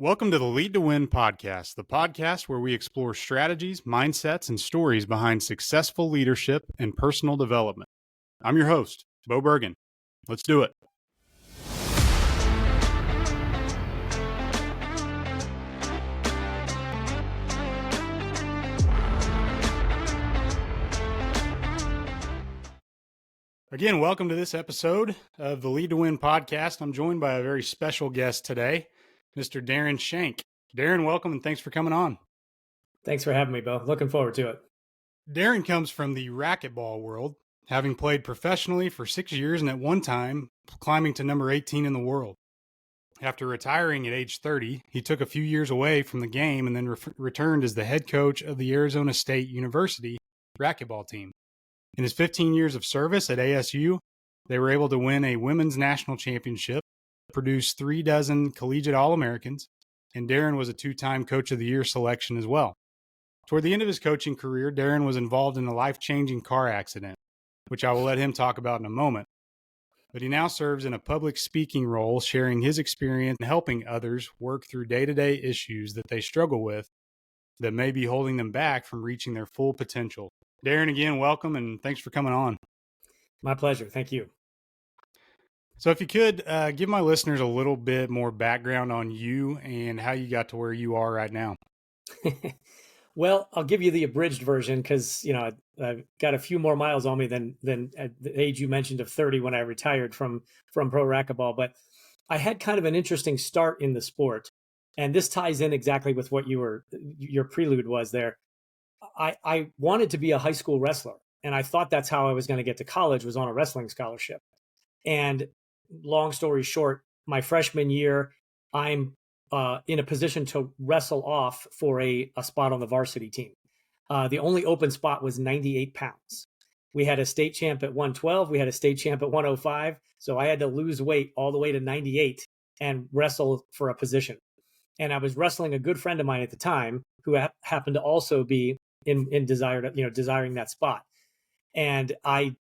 Welcome to the Lead to Win podcast, the podcast where we explore strategies, mindsets, and stories behind successful leadership and personal development. I'm your host, Bo Bergen. Let's do it. Again, welcome to this episode of the Lead to Win podcast. I'm joined by a very special guest today, Mr. Darrin Schenck. Darren, welcome and thanks for coming on. Thanks for having me, Bo. Looking forward to it. Darren comes from the racquetball world, having played professionally for 6 years and at one time climbing to number 18 in the world. After retiring at age 30, he took a few years away from the game and then returned as the head coach of the Arizona State University Racquetball team. In his 15 years of service at ASU, they were able to win a women's national championship, produce 36 Collegiate All-Americans, and Darren was a two-time Coach of the Year selection as well. Toward the end of his coaching career, Darren was involved in a life-changing car accident, which I will let him talk about in a moment. But he now serves in a public speaking role, sharing his experience and helping others work through day-to-day issues that they struggle with that may be holding them back from reaching their full potential. Darren, again, welcome, and thanks for coming on. My pleasure. Thank you. So if you could give my listeners a little bit more background on you and how you got to where you are right now. Well, I'll give you the abridged version because, I've got a few more miles on me than at the age you mentioned of 30 when I retired from pro racquetball. But I had kind of an interesting start in the sport. And this ties in exactly with what your prelude was there. I wanted to be a high school wrestler, and I thought that's how I was going to get to college, was on a wrestling scholarship. And long story short, my freshman year, I'm in a position to wrestle off for a spot on the varsity team. The only open spot was 98 pounds. We had a state champ at 112. We had a state champ at 105. So I had to lose weight all the way to 98 and wrestle for a position. And I was wrestling a good friend of mine at the time who happened to also be desiring that spot. And I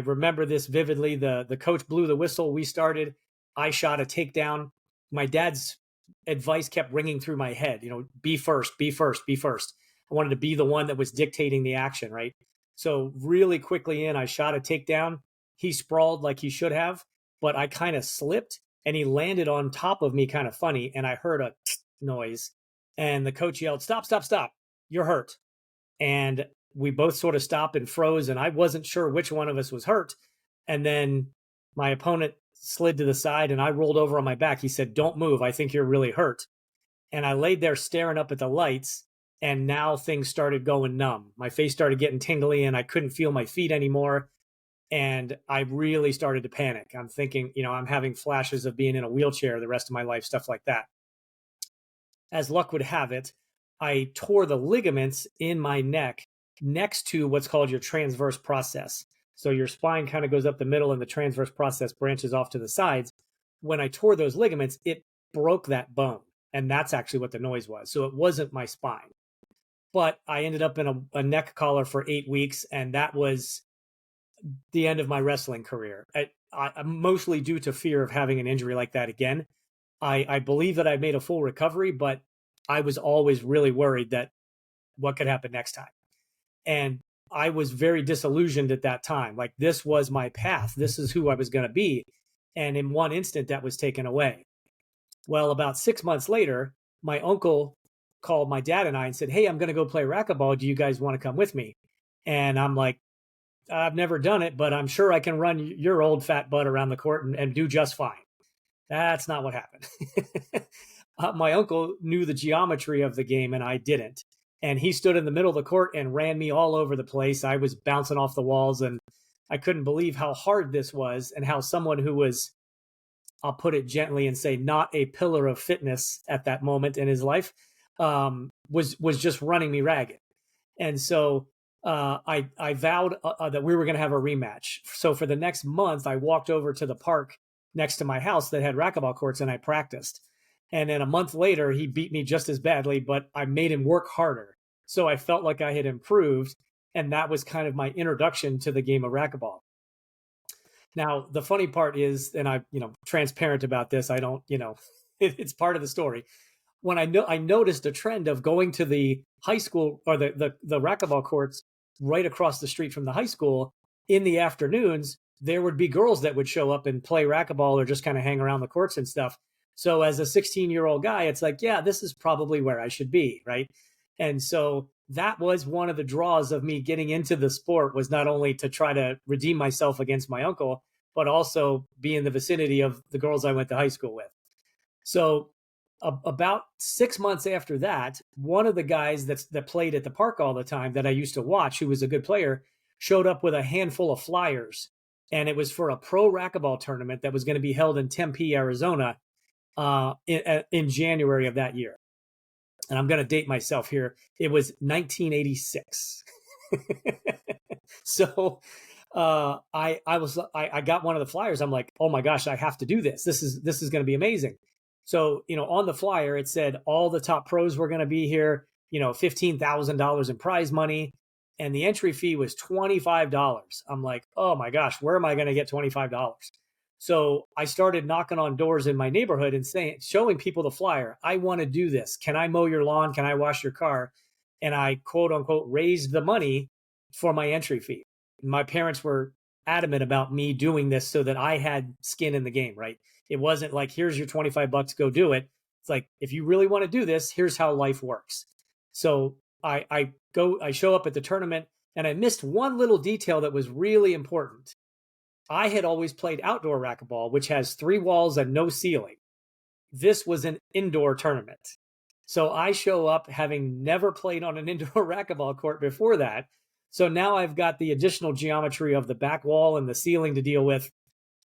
remember this vividly. The coach blew the whistle. We started. I shot a takedown. My dad's advice kept ringing through my head. Be first, be first, be first. I wanted to be the one that was dictating the action, right? So really quickly I shot a takedown. He sprawled like he should have, but I kind of slipped and he landed on top of me kind of funny. And I heard a noise and the coach yelled, "Stop, stop, stop. You're hurt." And we both sort of stopped and froze, and I wasn't sure which one of us was hurt. And then my opponent slid to the side and I rolled over on my back. He said, "Don't move. I think you're really hurt." And I laid there staring up at the lights, and now things started going numb. My face started getting tingly and I couldn't feel my feet anymore. And I really started to panic. I'm thinking, I'm having flashes of being in a wheelchair the rest of my life, stuff like that. As luck would have it, I tore the ligaments in my neck next to what's called your transverse process. So your spine kind of goes up the middle and the transverse process branches off to the sides. When I tore those ligaments, it broke that bone. And that's actually what the noise was. So it wasn't my spine. But I ended up in a neck collar for 8 weeks, and that was the end of my wrestling career. Mostly due to fear of having an injury like that again. I believe that I made a full recovery, but I was always really worried that what could happen next time. And I was very disillusioned at that time. Like, this was my path. This is who I was going to be. And in one instant, that was taken away. Well, about 6 months later, my uncle called my dad and I and said, "Hey, I'm going to go play racquetball. Do you guys want to come with me?" And I'm like, "I've never done it, but I'm sure I can run your old fat butt around the court and do just fine." That's not what happened. My uncle knew the geometry of the game and I didn't. And he stood in the middle of the court and ran me all over the place. I was bouncing off the walls and I couldn't believe how hard this was and how someone who was, I'll put it gently and say, not a pillar of fitness at that moment in his life, was just running me ragged. And so I vowed that we were going to have a rematch. So for the next month, I walked over to the park next to my house that had racquetball courts and I practiced. And then a month later, he beat me just as badly, but I made him work harder. So I felt like I had improved. And that was kind of my introduction to the game of racquetball. Now, the funny part is, and I'm, transparent about this, I don't, It's part of the story. When I noticed a trend of going to the high school or the racquetball courts right across the street from the high school in the afternoons, there would be girls that would show up and play racquetball or just kind of hang around the courts and stuff. So as a 16-year-old guy, it's like, yeah, this is probably where I should be, right? And so that was one of the draws of me getting into the sport, was not only to try to redeem myself against my uncle, but also be in the vicinity of the girls I went to high school with. So about 6 months after that, one of the guys that played at the park all the time that I used to watch, who was a good player, showed up with a handful of flyers. And it was for a pro racquetball tournament that was going to be held in Tempe, Arizona, in January of that year. And I'm going to date myself here. It was 1986. So I got one of the flyers. I'm like, oh my gosh, I have to do this. This is going to be amazing. So, on the flyer, it said all the top pros were going to be here, $15,000 in prize money. And the entry fee was $25. I'm like, oh my gosh, where am I going to get $25? So I started knocking on doors in my neighborhood and showing people the flyer. I want to do this. Can I mow your lawn? Can I wash your car? And I, quote unquote, raised the money for my entry fee. My parents were adamant about me doing this so that I had skin in the game, right? It wasn't like, here's your $25, go do it. It's like, if you really want to do this, here's how life works. So I show up at the tournament, and I missed one little detail that was really important. I had always played outdoor racquetball, which has 3 walls and no ceiling. This was an indoor tournament. So I show up having never played on an indoor racquetball court before that. So now I've got the additional geometry of the back wall and the ceiling to deal with.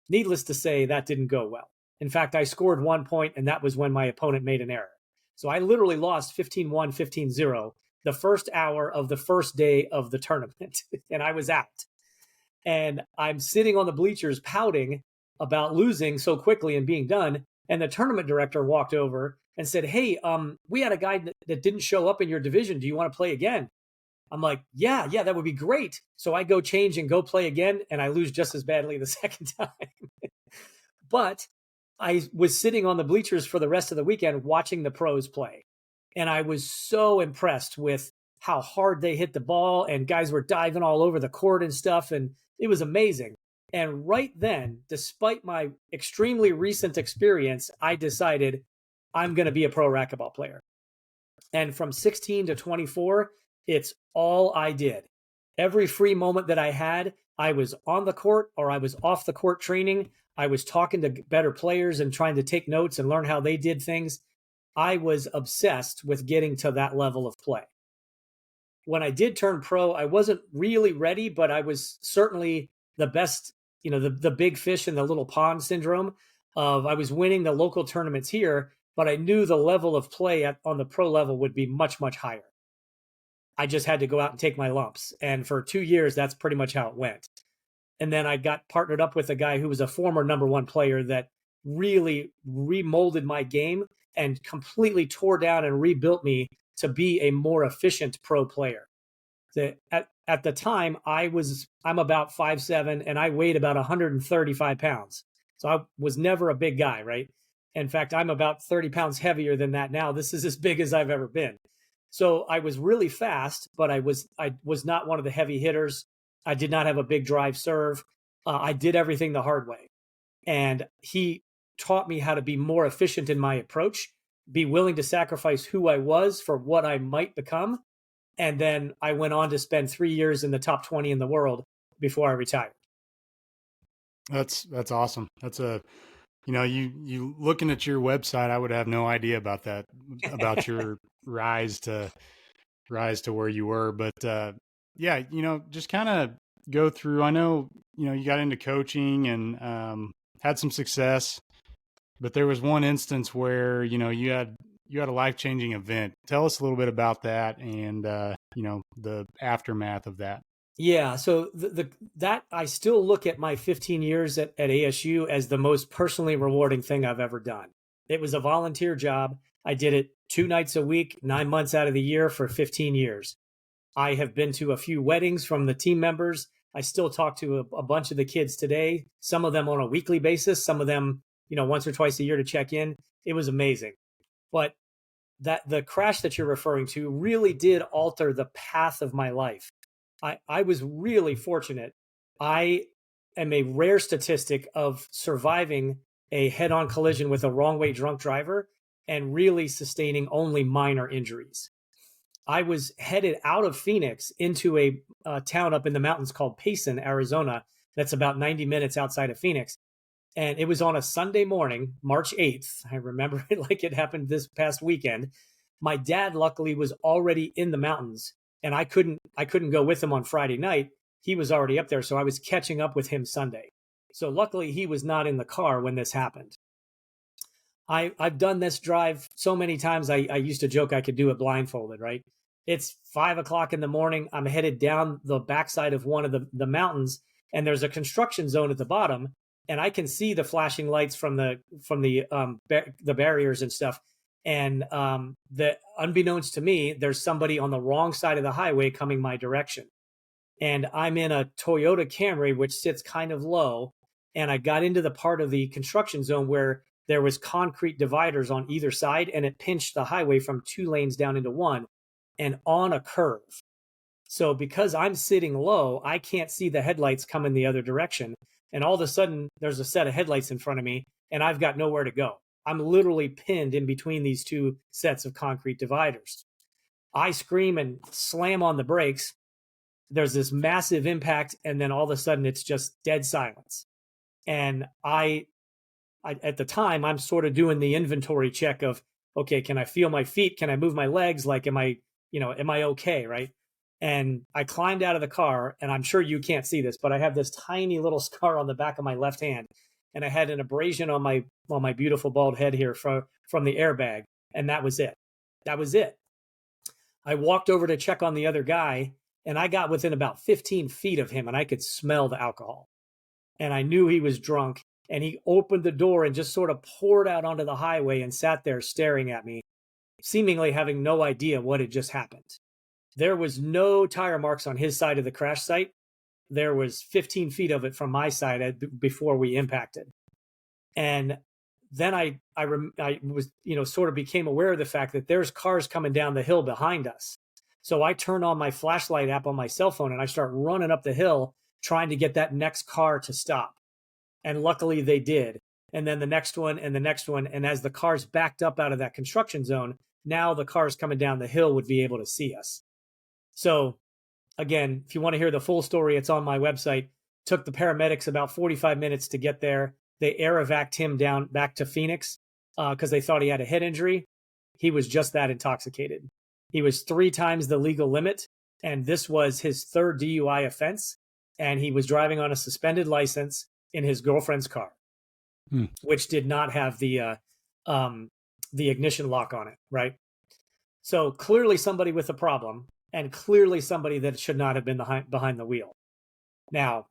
Needless to say, that didn't go well. In fact, I scored 1 point, and that was when my opponent made an error. So I literally lost 15-1, 15-0 the first hour of the first day of the tournament, and I was out. And I'm sitting on the bleachers pouting about losing so quickly and being done. And the tournament director walked over and said, hey, we had a guy that didn't show up in your division. Do you want to play again? I'm like, yeah, that would be great. So I go change and go play again, and I lose just as badly the second time. But I was sitting on the bleachers for the rest of the weekend watching the pros play. And I was so impressed with how hard they hit the ball, and guys were diving all over the court and stuff. And it was amazing. And right then, despite my extremely recent experience, I decided I'm going to be a pro racquetball player. And from 16 to 24, it's all I did. Every free moment that I had, I was on the court or I was off the court training. I was talking to better players and trying to take notes and learn how they did things. I was obsessed with getting to that level of play. When I did turn pro, I wasn't really ready, but I was certainly the best, the big fish in the little pond syndrome of I was winning the local tournaments here, but I knew the level of play on the pro level would be much, much higher. I just had to go out and take my lumps. And for 2 years, that's pretty much how it went. And then I got partnered up with a guy who was a former #1 player that really remolded my game and completely tore down and rebuilt me to be a more efficient pro player. At the time, I'm about 5'7", and I weighed about 135 pounds. So I was never a big guy, right? In fact, I'm about 30 pounds heavier than that now. This is as big as I've ever been. So I was really fast, but I was not one of the heavy hitters. I did not have a big drive serve. I did everything the hard way. And he taught me how to be more efficient in my approach, be willing to sacrifice who I was for what I might become. And then I went on to spend 3 years in the top 20 in the world before I retired. That's awesome. That's you looking at your website, I would have no idea about that, about your rise to where you were. But yeah, just kind of go through. I know, you got into coaching and had some success, but there was one instance where, you had a life-changing event. Tell us a little bit about that and the aftermath of that. Yeah, so that I still look at my 15 years at ASU as the most personally rewarding thing I've ever done. It was a volunteer job. I did it 2 nights a week, 9 months out of the year for 15 years. I have been to a few weddings from the team members. I still talk to a bunch of the kids today, some of them on a weekly basis, some of them once or twice a year to check in. It was amazing. But that the crash that you're referring to really did alter the path of my life. I was really fortunate. I am a rare statistic of surviving a head-on collision with a wrong-way drunk driver and really sustaining only minor injuries. I was headed out of Phoenix into a town up in the mountains called Payson, Arizona. That's about 90 minutes outside of Phoenix. And it was on a Sunday morning, March 8th. I remember it like it happened this past weekend. My dad luckily was already in the mountains, and I couldn't go with him on Friday night. He was already up there, so I was catching up with him Sunday. So luckily he was not in the car when this happened. I've done this drive so many times. I used to joke I could do it blindfolded, right? It's 5 o'clock in the morning. I'm headed down the backside of one of the mountains, and there's a construction zone at the bottom, and I can see the flashing lights from the barriers and stuff. And unbeknownst to me, there's somebody on the wrong side of the highway coming my direction. And I'm in a Toyota Camry, which sits kind of low. And I got into the part of the construction zone where there was concrete dividers on either side, and it pinched the highway from 2 lanes down into 1 and on a curve. So because I'm sitting low, I can't see the headlights coming the other direction. And all of a sudden, there's a set of headlights in front of me, and I've got nowhere to go. I'm literally pinned in between these 2 sets of concrete dividers. I scream and slam on the brakes. There's this massive impact, and then all of a sudden, it's just dead silence. And I at the time, I'm sort of doing the inventory check of, okay, can I feel my feet? Can I move my legs? Like, am I okay, right? And I climbed out of the car, and I'm sure you can't see this, but I have this tiny little scar on the back of my left hand, and I had an abrasion on my beautiful bald head here from the airbag, and that was it. That was it. I walked over to check on the other guy, and I got within about 15 feet of him, and I could smell the alcohol. And I knew he was drunk, and he opened the door and just sort of poured out onto the highway and sat there staring at me, seemingly having no idea what had just happened. There was no tire marks on his side of the crash site. There was 15 feet of it from my side before we impacted. And then I was, sort of became aware of the fact that there's cars coming down the hill behind us. So I turn on my flashlight app on my cell phone and I start running up the hill trying to get that next car to stop. And luckily they did. And then the next one and the next one. And as the cars backed up out of that construction zone, now the cars coming down the hill would be able to see us. So again, if you want to hear the full story, it's on my website. Took the paramedics about 45 minutes to get there. They air evac'd him down back to Phoenix because they thought he had a head injury. He was just that intoxicated. He was 3 times the legal limit, and this was his 3rd DUI offense. And he was driving on a suspended license in his girlfriend's car, which did not have the ignition lock on it, right? So clearly somebody with a problem, and clearly somebody that should not have been behind the wheel. Now,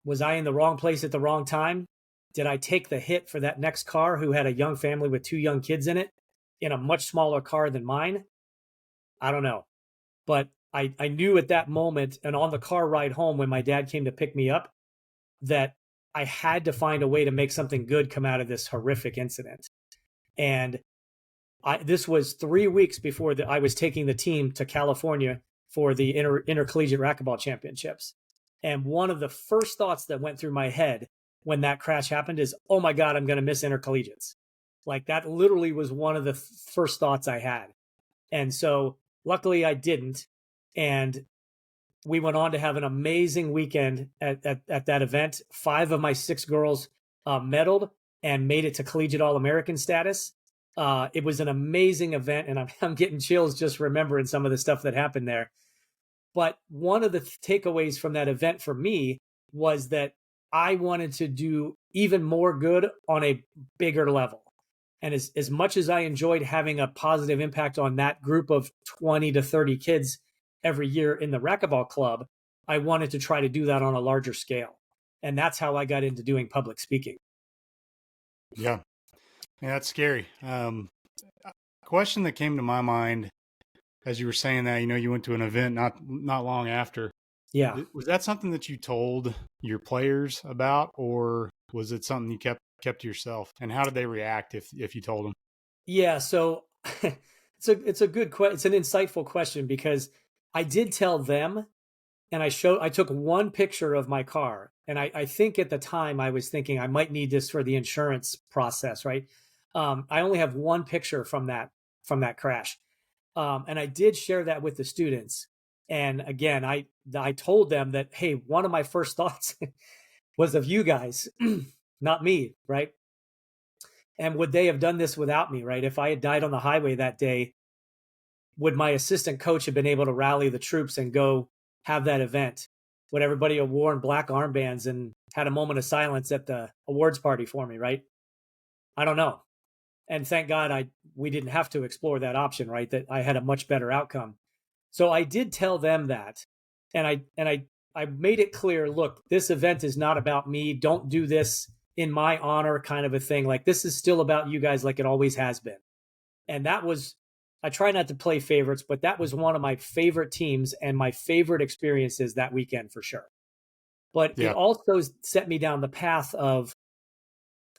was I in the wrong place at the wrong time? Did I take the hit for that next car who had a young family with 2 young kids in it in a much smaller car than mine? I don't know. But I knew at that moment and on the car ride home when my dad came to pick me up that I had to find a way to make something good come out of this horrific incident. And this was 3 weeks before I was taking the team to California for the Intercollegiate Racquetball Championships. And one of the first thoughts that went through my head when that crash happened is, oh my God, I'm going to miss intercollegiates. Like that literally was one of the first thoughts I had. And so luckily I didn't. And we went on to have an amazing weekend at that event. 5 of my 6 girls medaled and made it to Collegiate All-American status. It was an amazing event, and I'm getting chills just remembering some of the stuff that happened there. But one of the takeaways from that event for me was that I wanted to do even more good on a bigger level. And as much as I enjoyed having a positive impact on that group of 20 to 30 kids every year in the racquetball club, I wanted to try to do that on a larger scale. And that's how I got into doing public speaking. Yeah, that's scary. Question that came to my mind as you were saying that, you went to an event not long after. Yeah. Was that something that you told your players about, or was it something you kept kept to yourself? And how did they react if you told them? Yeah, so it's a good question. It's an insightful question because I did tell them, and I took one picture of my car, and I think at the time I was thinking I might need this for the insurance process, right? I only have one picture from that crash, and I did share that with the students. And again, I told them that, hey, one of my first thoughts was of you guys, not me, right? And would they have done this without me, right? If I had died on the highway that day, would my assistant coach have been able to rally the troops and go have that event? Would everybody have worn black armbands and had a moment of silence at the awards party for me, right? I don't know. And thank God we didn't have to explore that option, right? That I had a much better outcome. So I did tell them that. And I made it clear, look, this event is not about me. Don't do this in my honor, kind of a thing. Like, this is still about you guys, like it always has been. And that was, I try not to play favorites, but that was one of my favorite teams and my favorite experiences that weekend for sure. But Yeah. it also set me down the path of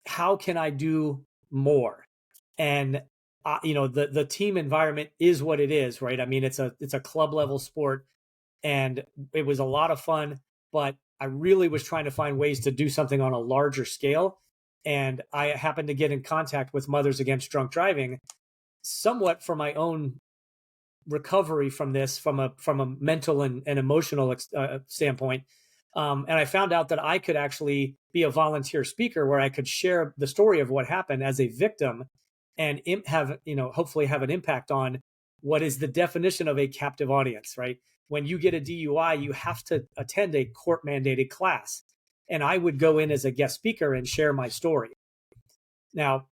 how can I do more? And the team environment is what it is, right? I mean, it's a club level sport, and it was a lot of fun, but I really was trying to find ways to do something on a larger scale. And I happened to get in contact with Mothers Against Drunk Driving, somewhat for my own recovery from this, from a mental and emotional standpoint. And I found out that I could actually be a volunteer speaker where I could share the story of what happened as a victim and hopefully have an impact on what is the definition of a captive audience, right? When you get a DUI, you have to attend a court mandated class. And I would go in as a guest speaker and share my story. Now,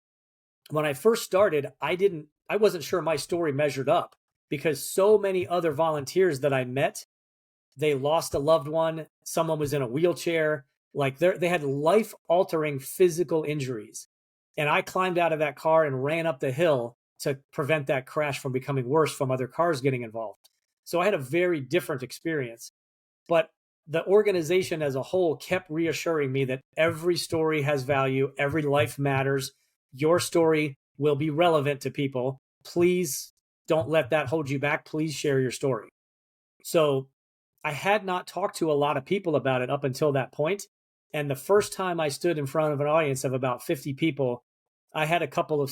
when I first started, I wasn't sure my story measured up because so many other volunteers that I met, they lost a loved one, someone was in a wheelchair, like they had life-altering physical injuries. And I climbed out of that car and ran up the hill to prevent that crash from becoming worse from other cars getting involved. So I had a very different experience. But the organization as a whole kept reassuring me that every story has value, every life matters. Your story will be relevant to people. Please don't let that hold you back. Please share your story. So I had not talked to a lot of people about it up until that point. And the first time I stood in front of an audience of about 50 people, I had a couple of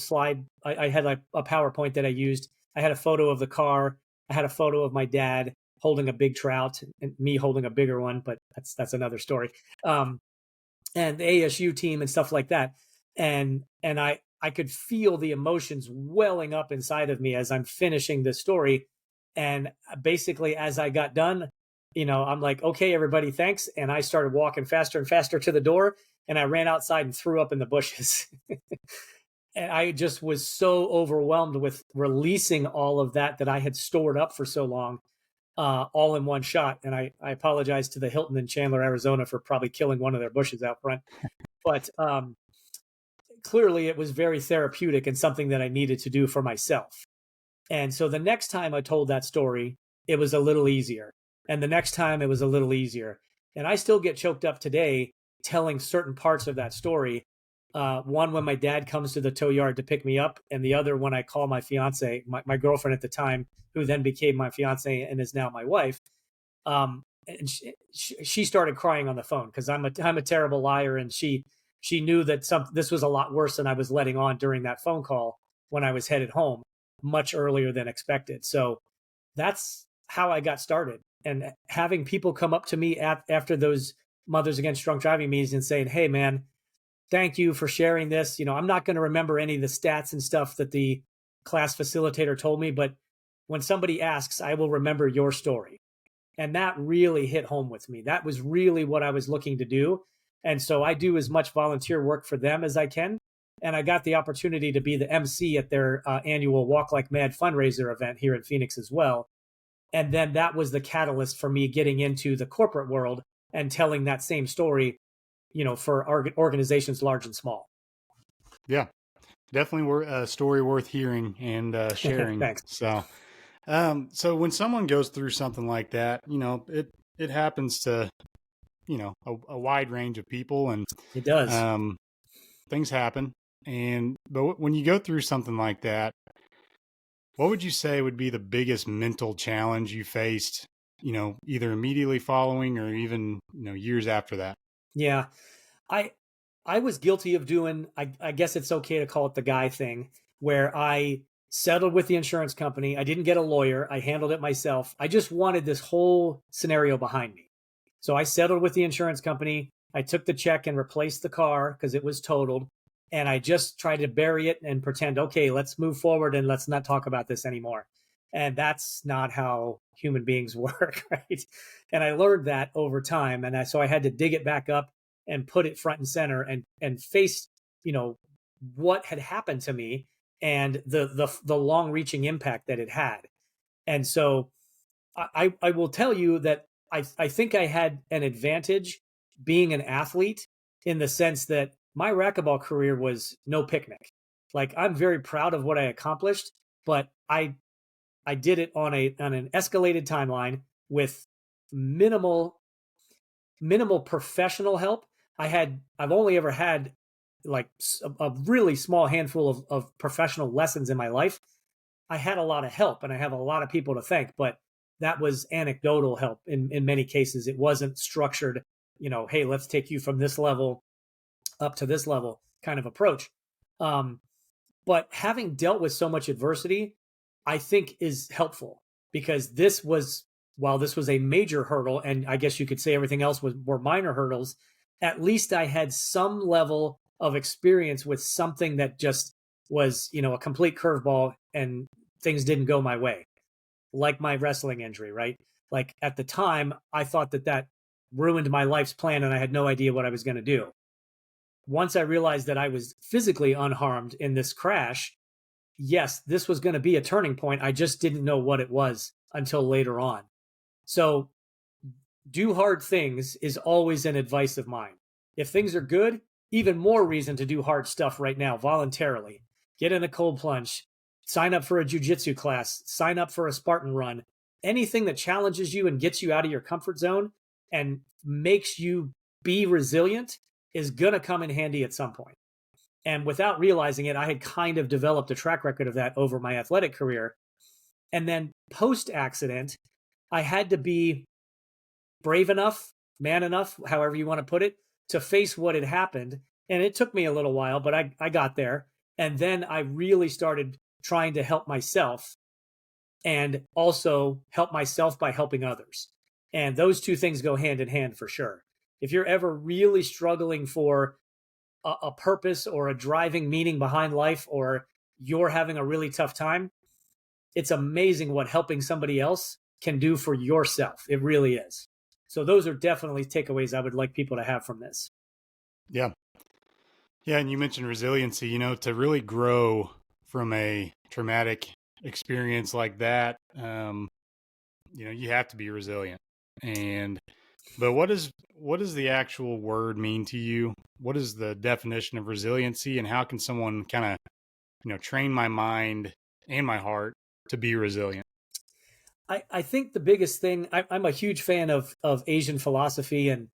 I had like a PowerPoint that I used. I had a photo of the car. I had a photo of my dad holding a big trout and me holding a bigger one, but that's another story. And the ASU team and stuff like that. And I could feel the emotions welling up inside of me as I'm finishing this story. And basically, as I got done, I'm like, okay, everybody, thanks. And I started walking faster and faster to the door, and I ran outside and threw up in the bushes. And I just was so overwhelmed with releasing all of that I had stored up for so long, all in one shot. And I apologize to the Hilton in Chandler, Arizona for probably killing one of their bushes out front. But clearly it was very therapeutic and something that I needed to do for myself. And so the next time I told that story, it was a little easier. And the next time it was a little easier. And I still get choked up today telling certain parts of that story. One, when my dad comes to the tow yard to pick me up, and the other when I call my fiance, my girlfriend at the time, who then became my fiance and is now my wife. And she started crying on the phone because I'm a terrible liar, and she knew that this was a lot worse than I was letting on during that phone call when I was headed home much earlier than expected. So that's how I got started. And having people come up to me after those Mothers Against Drunk Driving meetings and saying, hey, man, thank you for sharing this. I'm not going to remember any of the stats and stuff that the class facilitator told me, but when somebody asks, I will remember your story. And that really hit home with me. That was really what I was looking to do. And so I do as much volunteer work for them as I can. And I got the opportunity to be the MC at their annual Walk Like Mad fundraiser event here in Phoenix as well. And then that was the catalyst for me getting into the corporate world and telling that same story, for organizations large and small. Yeah, definitely a story worth hearing and sharing. Thanks. So when someone goes through something like that, it happens to, a wide range of people, and it does. things happen. But when you go through something like that, what would you say would be the biggest mental challenge you faced, either immediately following or even, years after that? Yeah. I I was guilty of doing, I guess it's okay to call it the guy thing, where I settled with the insurance company. I didn't get a lawyer. I handled it myself. I just wanted this whole scenario behind me. So I settled with the insurance company. I took the check and replaced the car because it was totaled. And I just tried to bury it and pretend, okay, let's move forward and let's not talk about this anymore. And that's not how human beings work, right? And I learned that over time. And so I had to dig it back up and put it front and center and face, you know, what had happened to me and the long reaching impact that it had. And so I will tell you that I think I had an advantage being an athlete in the sense that my racquetball career was no picnic. Like, I'm very proud of what I accomplished, but I did it on an escalated timeline with minimal professional help. I've only ever had like a really small handful of professional lessons in my life. I had a lot of help and I have a lot of people to thank, but that was anecdotal help in many cases. It wasn't structured, hey, let's take you from this level up to this level kind of approach. But having dealt with so much adversity, I think is helpful, because while this was a major hurdle, and I guess you could say everything else were minor hurdles, at least I had some level of experience with something that just was, a complete curveball and things didn't go my way, like my wrestling injury, right? Like, at the time, I thought that ruined my life's plan and I had no idea what I was going to do. Once I realized that I was physically unharmed in this crash, yes, this was going to be a turning point. I just didn't know what it was until later on. So do hard things is always an advice of mine. If things are good, even more reason to do hard stuff right now voluntarily. Get in a cold plunge, sign up for a jiu-jitsu class, sign up for a Spartan run. Anything that challenges you and gets you out of your comfort zone and makes you be resilient is going to come in handy at some point. And without realizing it, I had kind of developed a track record of that over my athletic career. And then post-accident, I had to be brave enough, man enough, however you want to put it, to face what had happened. And it took me a little while, but I got there. And then I really started trying to help myself and also help myself by helping others. And those two things go hand in hand for sure. If you're ever really struggling for a purpose or a driving meaning behind life, or you're having a really tough time, it's amazing what helping somebody else can do for yourself. It really is. So those are definitely takeaways I would like people to have from this. Yeah. Yeah. And you mentioned resiliency, to really grow from a traumatic experience like that, you have to be resilient. But what does the actual word mean to you? What is the definition of resiliency, and how can someone kind of, train my mind and my heart to be resilient? I think the biggest thing, I'm a huge fan of Asian philosophy, and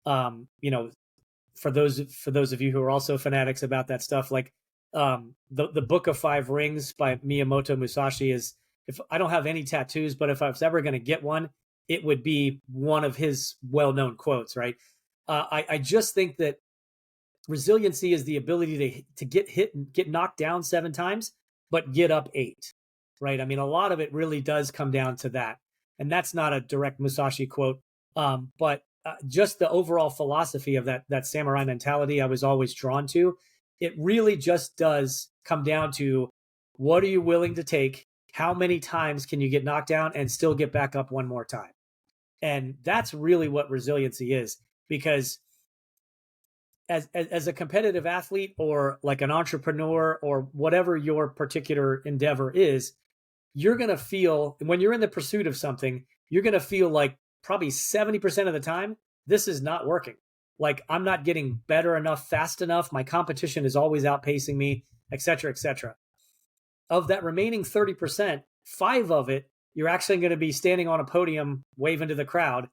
for those of you who are also fanatics about that stuff, like the Book of Five Rings by Miyamoto Musashi is, if I don't have any tattoos, but if I was ever going to get one, it would be one of his well-known quotes, right? I just think that resiliency is the ability to get hit and get knocked down 7 times, but get up 8, right? I mean, a lot of it really does come down to that. And that's not a direct Musashi quote, but just the overall philosophy of that samurai mentality I was always drawn to. It really just does come down to, what are you willing to take? How many times can you get knocked down and still get back up one more time? And that's really what resiliency is, because as a competitive athlete, or like an entrepreneur, or whatever your particular endeavor is, you're going to feel, when you're in the pursuit of something, you're going to feel like probably 70% of the time, this is not working. Like, I'm not getting better enough, fast enough. My competition is always outpacing me, et cetera, et cetera. Of that remaining 30%, 5 of it, you're actually going to be standing on a podium waving to the crowd.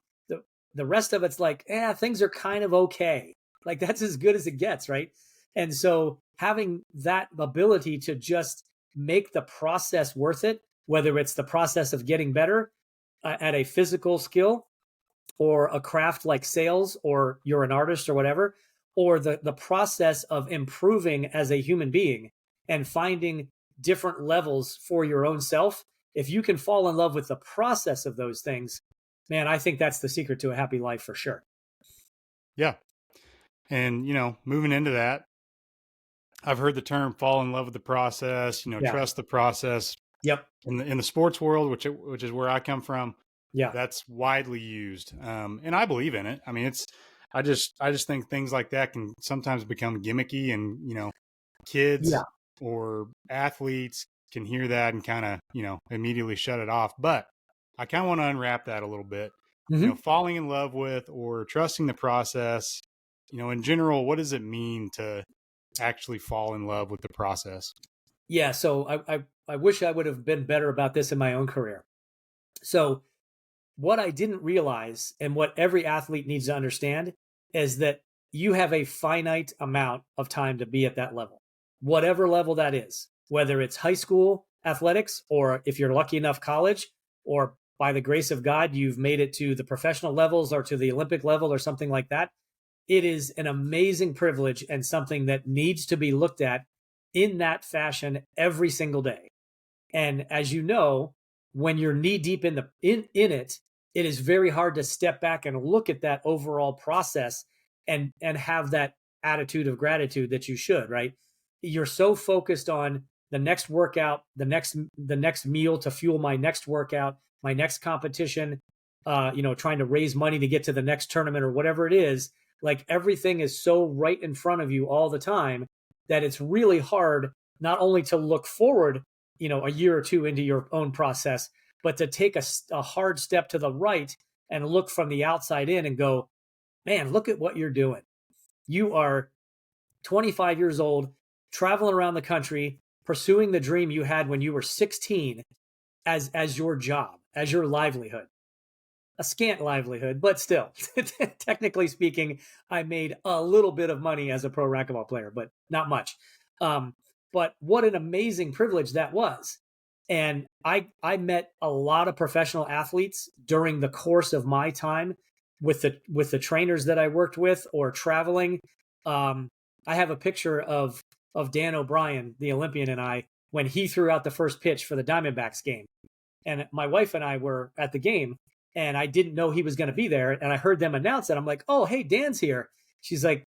The rest of it's like, things are kind of okay. Like, that's as good as it gets, right? And so having that ability to just make the process worth it, whether it's the process of getting better at a physical skill or a craft like sales, or you're an artist or whatever, or the process of improving as a human being and finding different levels for your own self. If you can fall in love with the process of those things, man, I think that's the secret to a happy life for sure. Yeah. And, moving into that, I've heard the term fall in love with the process, Yeah. trust the process. Yep. In the sports world, which is where I come from, Yeah. that's widely used. And I believe in it. I mean, I just think things like that can sometimes become gimmicky, and, kids Yeah. or athletes can hear that and kind of, immediately shut it off. But I kind of want to unwrap that a little bit. Falling in love with or trusting the process, in general, what does it mean to actually fall in love with the process? Yeah. So I wish I would have been better about this in my own career. So what I didn't realize, and what every athlete needs to understand, is that you have a finite amount of time to be at that level, whatever level that is, whether it's high school athletics, or if you're lucky enough, college, or by the grace of God, you've made it to the professional levels or to the Olympic level or something like that. It is an amazing privilege and something that needs to be looked at in that fashion every single day. And as you know, when you're knee deep in it, it is very hard to step back and look at that overall process and have that attitude of gratitude that you should, right? You're so focused on the next workout, the next meal to fuel my next workout, my next competition, trying to raise money to get to the next tournament or whatever it is. Like, everything is so right in front of you all the time that it's really hard not only to look forward, a year or two into your own process, but to take a hard step to the right and look from the outside in and go, man, look at what you're doing. You are 25 years old, traveling around the country, pursuing the dream you had when you were 16 as your job, as your livelihood. A scant livelihood, but still, technically speaking, I made a little bit of money as a pro racquetball player, but not much. But what an amazing privilege that was. And I met a lot of professional athletes during the course of my time with the trainers that I worked with or traveling. I have a picture of Dan O'Brien, the Olympian, and I, when he threw out the first pitch for the Diamondbacks game. And my wife and I were at the game, and I didn't know he was going to be there. And I heard them announce it. I'm like, oh, hey, Dan's here. She's like,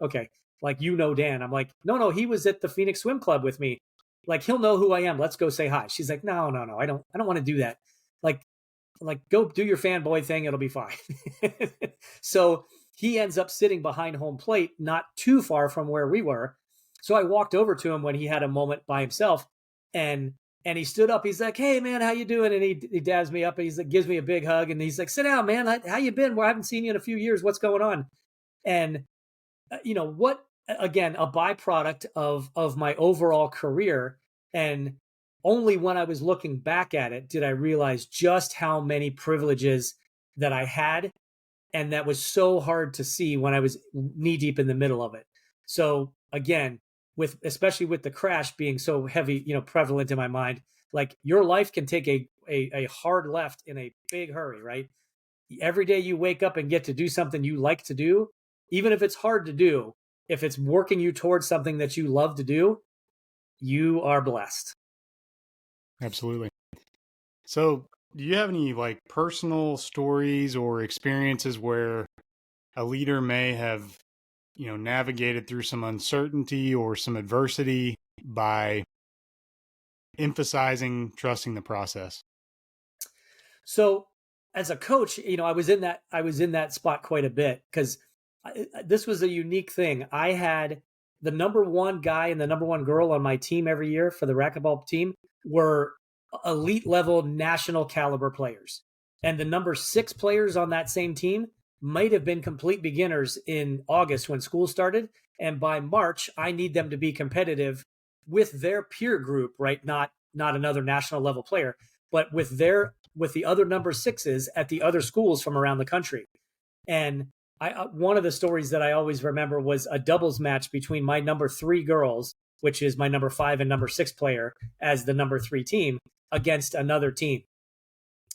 okay, like, Dan. I'm like, no, he was at the Phoenix Swim Club with me. Like, he'll know who I am. Let's go say hi. She's like, no, I don't want to do that. Like, go do your fanboy thing. It'll be fine. So he ends up sitting behind home plate, not too far from where we were. So I walked over to him when he had a moment by himself, and he stood up. He's like, hey, man, how you doing? And he dabs me up. And he's like, gives me a big hug. And he's like, sit down, man. How you been? Well, I haven't seen you in a few years. What's going on? And, what, again, a byproduct of my overall career. And only when I was looking back at it did I realize just how many privileges that I had. And that was so hard to see when I was knee deep in the middle of it. So again, especially with the crash being so heavy, prevalent in my mind, like, your life can take a hard left in a big hurry, right? Every day you wake up and get to do something you like to do, even if it's hard to do, if it's working you towards something that you love to do, you are blessed. Absolutely. So do you have any personal stories or experiences where a leader may have navigated through some uncertainty or some adversity by emphasizing trusting the process? So as a coach, I was in that spot quite a bit, because this was a unique thing. I had the number one guy and the number one girl on my team every year for the racquetball team were elite level national caliber players. And the number 6 players on that same team might have been complete beginners in August when school started. And by March, I need them to be competitive with their peer group, right? Not another national level player, but with the other number 6s at the other schools from around the country. And One of the stories that I always remember was a doubles match between my number 3 girls, which is my number 5 and number 6 player as the number 3 team, against another team.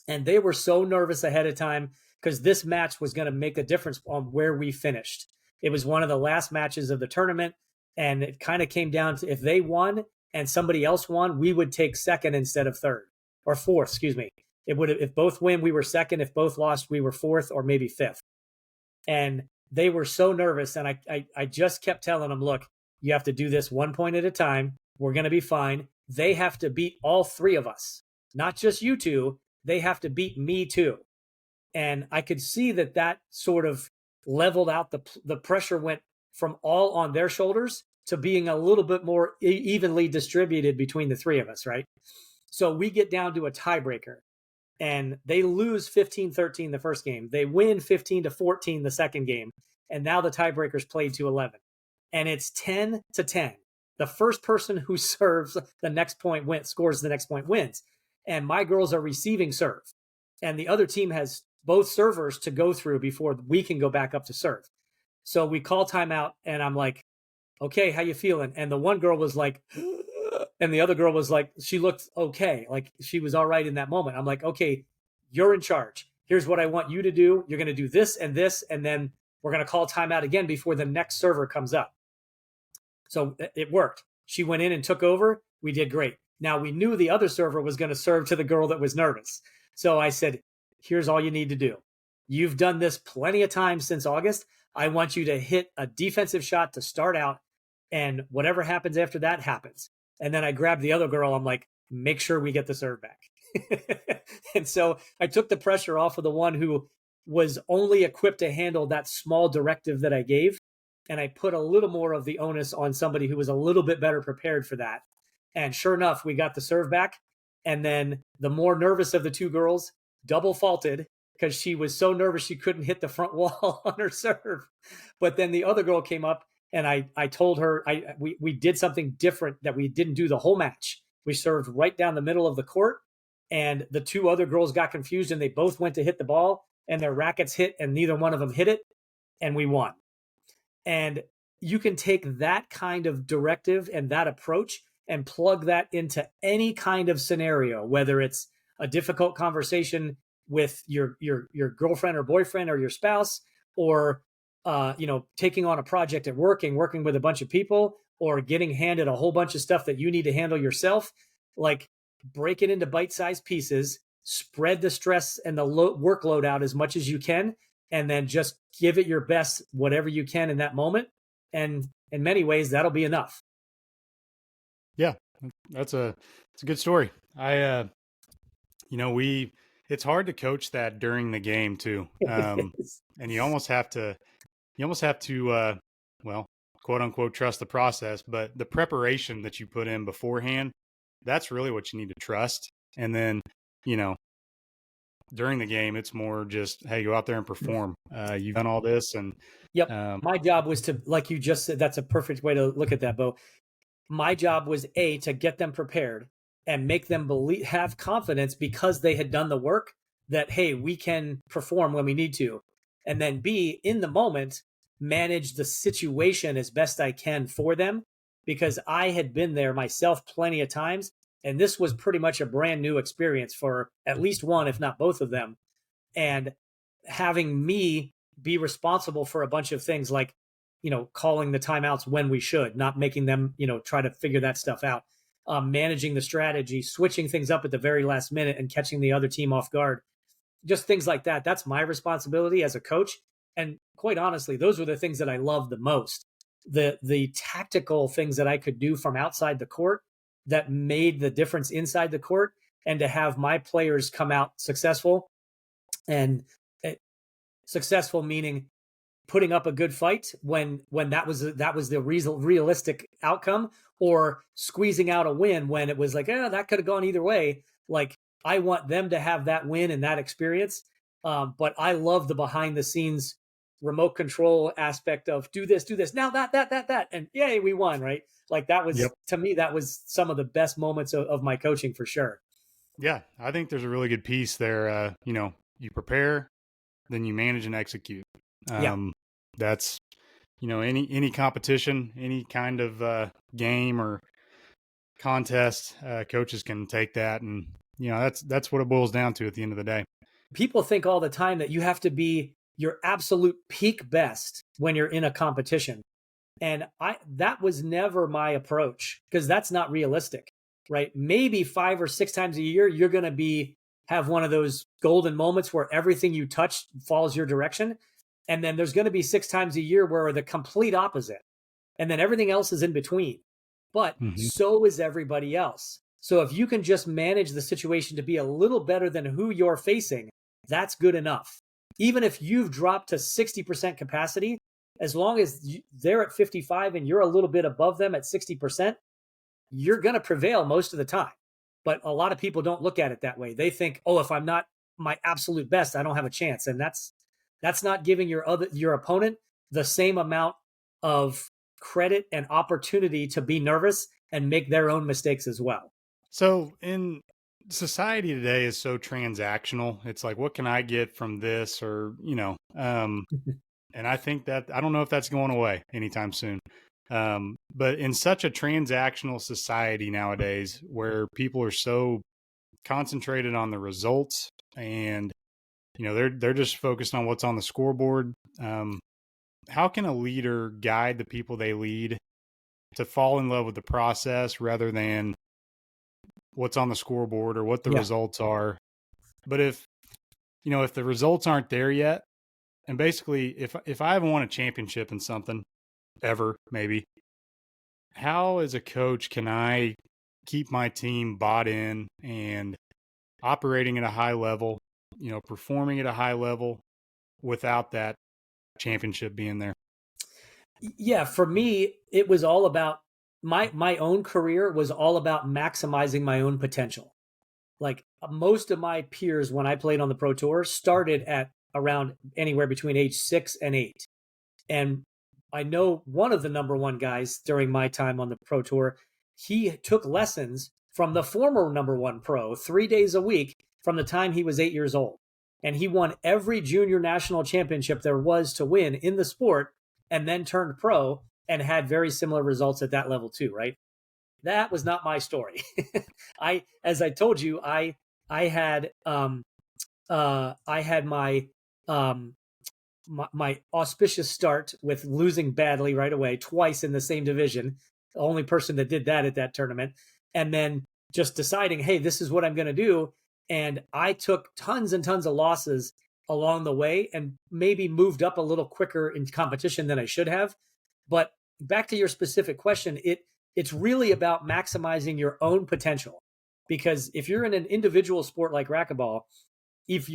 And they were so nervous ahead of time because this match was going to make a difference on where we finished. It was one of the last matches of the tournament, and it kind of came down to if they won and somebody else won, we would take second instead of third or fourth, excuse me. It would, if both win, we were second. If both lost, we were fourth or maybe fifth. And they were so nervous. And I just kept telling them, look, you have to do this 1 point at a time. We're going to be fine. They have to beat all 3 of us, not just you two. They have to beat me too. And I could see that sort of leveled out the pressure went from all on their shoulders to being a little bit more evenly distributed between the 3 of us, right? So we get down to a tiebreaker. And they lose 15-13 the first game. They win 15-14 the second game. And now the tiebreaker's played to 11. And it's 10-10. The first person who serves the next point scores the next point wins. And my girls are receiving serve. And the other team has both servers to go through before we can go back up to serve. So we call timeout and I'm like, okay, how you feeling? And the one girl was like, and the other girl was like, she looked okay. Like she was all right in that moment. I'm like, okay, you're in charge. Here's what I want you to do. You're going to do this, and then we're going to call timeout again before the next server comes up. So it worked. She went in and took over. We did great. Now we knew the other server was going to serve to the girl that was nervous. So I said, here's all you need to do. You've done this plenty of times since August. I want you to hit a defensive shot to start out, and whatever happens after that happens. And then I grabbed the other girl. I'm like, make sure we get the serve back. And so I took the pressure off of the one who was only equipped to handle that small directive that I gave. And I put a little more of the onus on somebody who was a little bit better prepared for that. And sure enough, we got the serve back. And then the more nervous of the 2 girls double faulted because she was so nervous she couldn't hit the front wall on her serve. But then the other girl came up. And I told her we did something different that we didn't do the whole match. We served right down the middle of the court, and the 2 other girls got confused, and they both went to hit the ball, and their rackets hit, and neither one of them hit it, and we won. And you can take that kind of directive and that approach and plug that into any kind of scenario, whether it's a difficult conversation with your girlfriend or boyfriend or your spouse, or taking on a project at work and working with a bunch of people, or getting handed a whole bunch of stuff that you need to handle yourself. Like, break it into bite-sized pieces, spread the stress and the workload out as much as you can, and then just give it your best, whatever you can in that moment. And in many ways, that'll be enough. Yeah, it's a good story. It's hard to coach that during the game too. And you almost have to, well, quote unquote, trust the process, but the preparation that you put in beforehand, that's really what you need to trust. And then, during the game, it's more just, hey, go out there and perform. You've done all this. And yep. My job was to, like you just said, that's a perfect way to look at that, Bo. My job was to get them prepared and make them have confidence because they had done the work that, hey, we can perform when we need to. And then B, in the moment, manage the situation as best I can for them, because I had been there myself plenty of times. And this was pretty much a brand new experience for at least one, if not both of them. And having me be responsible for a bunch of things like, calling the timeouts when we should, not making them, try to figure that stuff out, managing the strategy, switching things up at the very last minute and catching the other team off guard. Just things like that. That's my responsibility as a coach. And quite honestly, those were the things that I loved the most. The tactical things that I could do from outside the court that made the difference inside the court, and to have my players come out successful. And successful meaning putting up a good fight when that was the realistic outcome, or squeezing out a win when it was like, that could have gone either way. Like, I want them to have that win and that experience. But I love the behind the scenes remote control aspect of do this, now that, and yay, we won, right? Like, that was, to me, that was some of the best moments of my coaching for sure. Yeah, I think there's a really good piece there. You prepare, then you manage and execute. That's, any competition, any kind of game or contest, coaches can take that, and that's what it boils down to at the end of the day. People think all the time that you have to be your absolute peak best when you're in a competition. And that was never my approach, because that's not realistic, right? Maybe 5 or 6 times a year, you're going to have one of those golden moments where everything you touch falls your direction. And then there's going to be 6 times a year where the complete opposite. And then everything else is in between. But so is everybody else. So if you can just manage the situation to be a little better than who you're facing, that's good enough. Even if you've dropped to 60% capacity, as long as they're at 55 and you're a little bit above them at 60%, you're going to prevail most of the time. But a lot of people don't look at it that way. They think, oh, if I'm not my absolute best, I don't have a chance. And that's not giving your opponent the same amount of credit and opportunity to be nervous and make their own mistakes as well. So in society today is so transactional. It's like, what can I get from this? Or, and I think that, I don't know if that's going away anytime soon. But in such a transactional society nowadays, where people are so concentrated on the results, and they're just focused on what's on the scoreboard. How can a leader guide the people they lead to fall in love with the process rather than what's on the scoreboard or what the results are? But if the results aren't there yet, and basically if I haven't won a championship in something ever, maybe, how as a coach can I keep my team bought in and operating at a high level, performing at a high level without that championship being there? Yeah, for me, it was all about my own career was all about maximizing my own potential. Like most of my peers when I played on the Pro Tour started at around anywhere between age 6 and 8. And I know one of the number one guys during my time on the Pro Tour, he took lessons from the former number one pro 3 days a week from the time he was 8 years old. And he won every junior national championship there was to win in the sport, and then turned pro and had very similar results at that level too, right? That was not my story. As I told you, I had my auspicious start with losing badly right away, twice in the same division, the only person that did that at that tournament, and then just deciding, hey, this is what I'm going to do. And I took tons and tons of losses along the way and maybe moved up a little quicker in competition than I should have. But back to your specific question, it's really about maximizing your own potential. Because if you're in an individual sport like racquetball,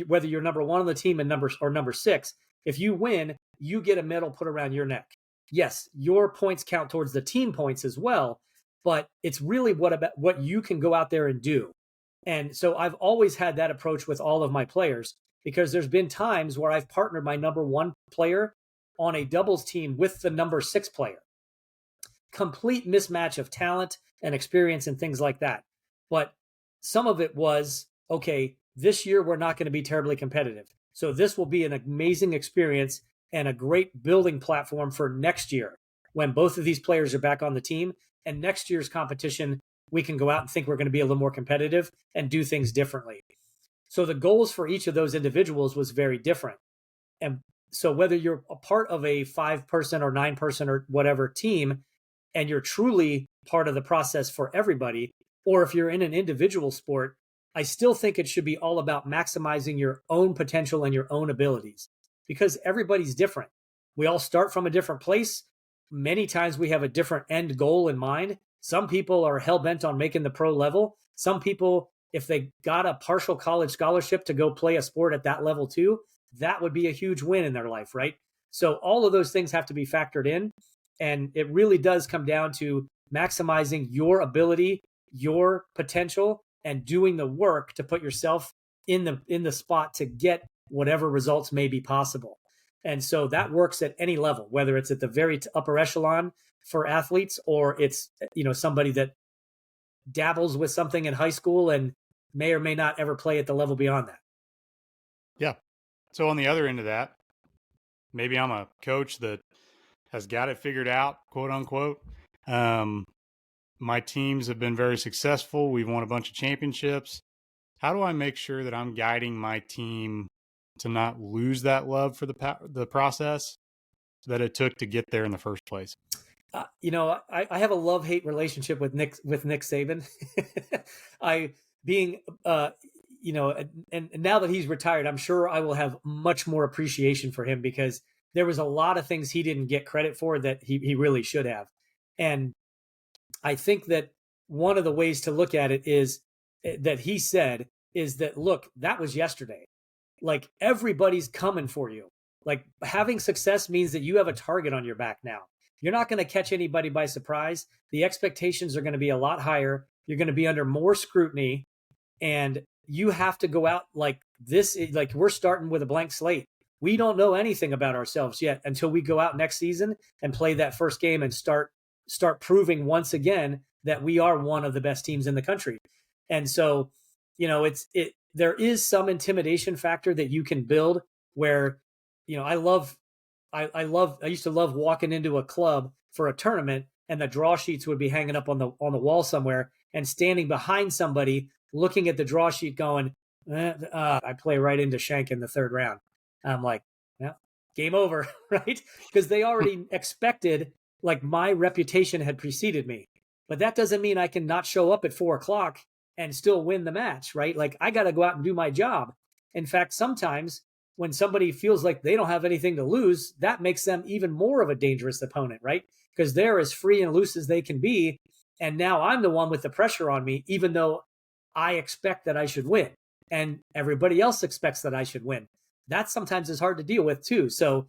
whether you're number one on the team and number 6, if you win, you get a medal put around your neck. Yes, your points count towards the team points as well, but it's really what you can go out there and do. And so I've always had that approach with all of my players, because there's been times where I've partnered my number 1 player on a doubles team with the number 6 player. Complete mismatch of talent and experience and things like that. But some of it was, okay, this year we're not going to be terribly competitive. So this will be an amazing experience and a great building platform for next year when both of these players are back on the team. And next year's competition, we can go out and think we're going to be a little more competitive and do things differently. So the goals for each of those individuals was very different. And so whether you're a part of a 5-person or 9-person or whatever team, and you're truly part of the process for everybody, or if you're in an individual sport, I still think it should be all about maximizing your own potential and your own abilities, because everybody's different. We all start from a different place. Many times we have a different end goal in mind. Some people are hell-bent on making the pro level. Some people, if they got a partial college scholarship to go play a sport at that level too, that would be a huge win in their life, right? So all of those things have to be factored in. And it really does come down to maximizing your ability, your potential, and doing the work to put yourself in the spot to get whatever results may be possible. And so that works at any level, whether it's at the very upper echelon for athletes, or it's somebody that dabbles with something in high school and may or may not ever play at the level beyond that. Yeah. So on the other end of that, maybe I'm a coach that has got it figured out, quote unquote. Um, my teams have been very successful. We've won a bunch of championships. How do I make sure that I'm guiding my team to not lose that love for the process that it took to get there in the first place? I have a love-hate relationship with Nick Saban. I being and now that he's retired, I'm sure I will have much more appreciation for him because there was a lot of things he didn't get credit for that he really should have. And I think that one of the ways to look at it is that he said is that, look, that was yesterday. Like everybody's coming for you. Like having success means that you have a target on your back now. You're not going to catch anybody by surprise. The expectations are going to be a lot higher. You're going to be under more scrutiny, and you have to go out like this. Like we're starting with a blank slate. We don't know anything about ourselves yet until we go out next season and play that first game and start proving once again that we are one of the best teams in the country. And so, there is some intimidation factor that you can build where, I used to love walking into a club for a tournament and the draw sheets would be hanging up on the wall somewhere and standing behind somebody looking at the draw sheet going, I play right into Schenck in the third round. I'm like, yeah, game over, right? Because they already expected, like my reputation had preceded me. But that doesn't mean I can not show up at 4:00 and still win the match, right? Like I got to go out and do my job. In fact, sometimes when somebody feels like they don't have anything to lose, that makes them even more of a dangerous opponent, right? Because they're as free and loose as they can be. And now I'm the one with the pressure on me, even though I expect that I should win. And everybody else expects that I should win. That sometimes is hard to deal with too. So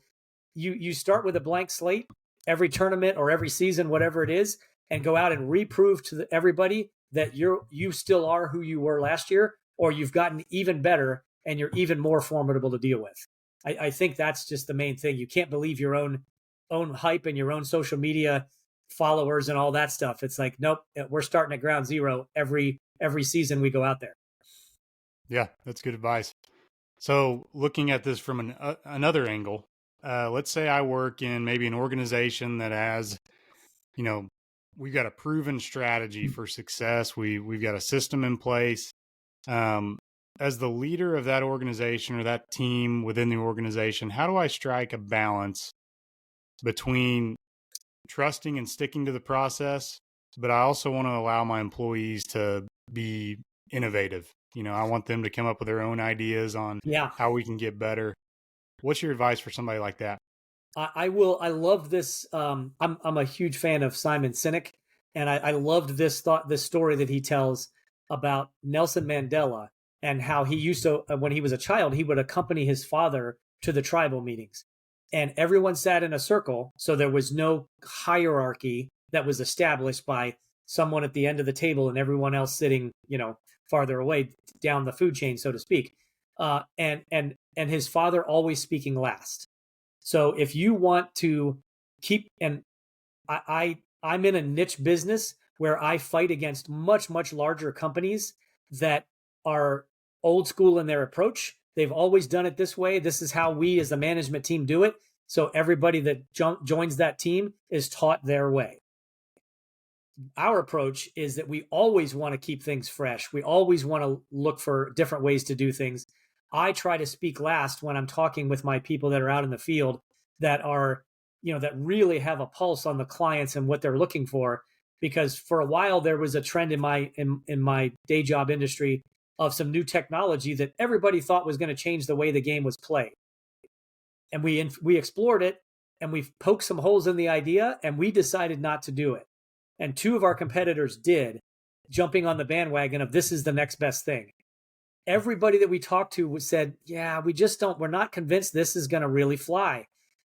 you start with a blank slate every tournament or every season, whatever it is, and go out and reprove to everybody that you still are who you were last year, or you've gotten even better and you're even more formidable to deal with. I think that's just the main thing. You can't believe your own hype and your own social media followers and all that stuff. It's like, nope, we're starting at ground zero every season we go out there. Yeah, that's good advice. So looking at this from another angle, let's say I work in maybe an organization that has, we've got a proven strategy for success. We've got a system in place. As the leader of that organization or that team within the organization, how do I strike a balance between trusting and sticking to the process, but I also want to allow my employees to be innovative? I want them to come up with their own ideas on how we can get better. What's your advice for somebody like that? I love this. I'm a huge fan of Simon Sinek, and I loved this story that he tells about Nelson Mandela and how he used to, when he was a child, he would accompany his father to the tribal meetings, and everyone sat in a circle. So there was no hierarchy that was established by someone at the end of the table and everyone else sitting, farther away down the food chain, so to speak. And his father always speaking last. So if you want to keep, and I'm in a niche business where I fight against much, much larger companies that are old school in their approach. They've always done it this way. This is how we as the management team do it. So everybody that joins that team is taught their way. Our approach is that we always want to keep things fresh. We always want to look for different ways to do things. I try to speak last when I'm talking with my people that are out in the field that are, that really have a pulse on the clients and what they're looking for. Because for a while there was a trend in my day job industry of some new technology that everybody thought was going to change the way the game was played. And we explored it and we poked some holes in the idea and we decided not to do it. And two of our competitors did, jumping on the bandwagon of this is the next best thing. Everybody that we talked to said, yeah, we're not convinced this is going to really fly.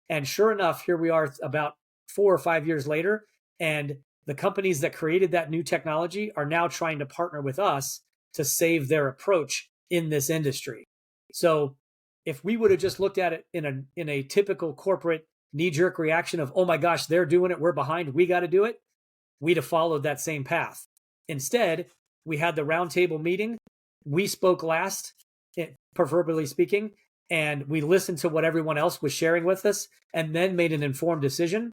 And sure enough, here we are about 4 or 5 years later, and the companies that created that new technology are now trying to partner with us to save their approach in this industry. So if we would have just looked at it in a typical corporate knee-jerk reaction of, oh my gosh, they're doing it, we're behind, we got to do it, we'd have followed that same path. Instead, we had the roundtable meeting. We spoke last, proverbially speaking, and we listened to what everyone else was sharing with us and then made an informed decision.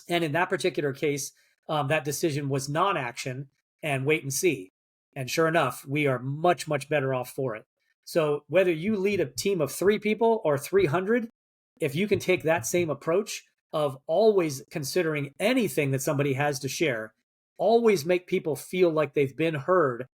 And in that particular case, that decision was non-action and wait and see. And sure enough, we are much, much better off for it. So whether you lead a team of 3 people or 300, if you can take that same approach of always considering anything that somebody has to share, always make people feel like they've been heard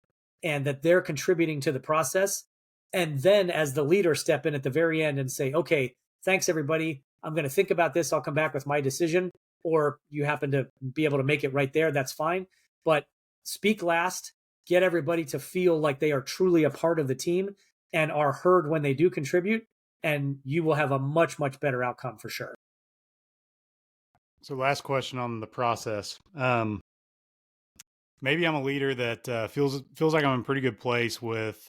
and that they're contributing to the process. And then as the leader, step in at the very end and say, okay, thanks everybody. I'm going to think about this. I'll come back with my decision. Or you happen to be able to make it right there. That's fine. But speak last, get everybody to feel like they are truly a part of the team and are heard when they do contribute. And you will have a much, much better outcome for sure. So last question on the process. Maybe I'm a leader that feels like I'm in a pretty good place with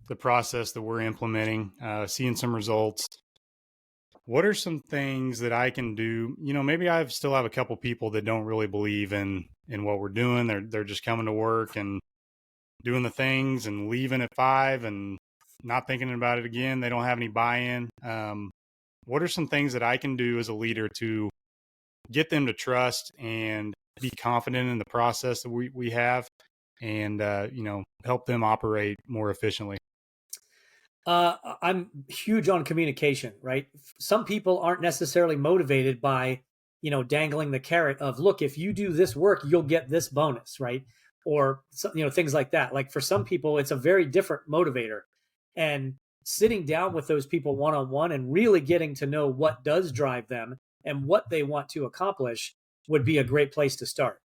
the process that we're implementing, seeing some results. What are some things that I can do? Maybe I still have a couple people that don't really believe in what we're doing. They're just coming to work and doing the things and leaving at 5 and not thinking about it again. They don't have any buy-in. What are some things that I can do as a leader to get them to trust and be confident in the process that we have and, help them operate more efficiently? I'm huge on communication, right? Some people aren't necessarily motivated by, dangling the carrot of, look, if you do this work, you'll get this bonus, right? Or, things like that. Like for some people, it's a very different motivator. And sitting down with those people one-on-one and really getting to know what does drive them and what they want to accomplish would be a great place to start.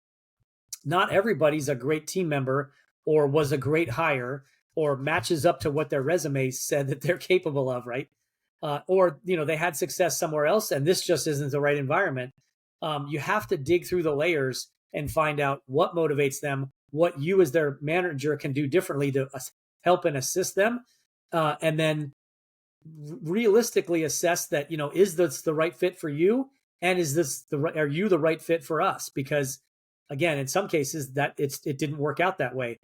Not everybody's a great team member or was a great hire or matches up to what their resume said that they're capable of, right? Or they had success somewhere else and this just isn't the right environment. You have to dig through the layers and find out what motivates them, what you as their manager can do differently to help and assist them. And then realistically assess that, is this the right fit for you? And are you the right fit for us? Because again, in some cases that it didn't work out that way.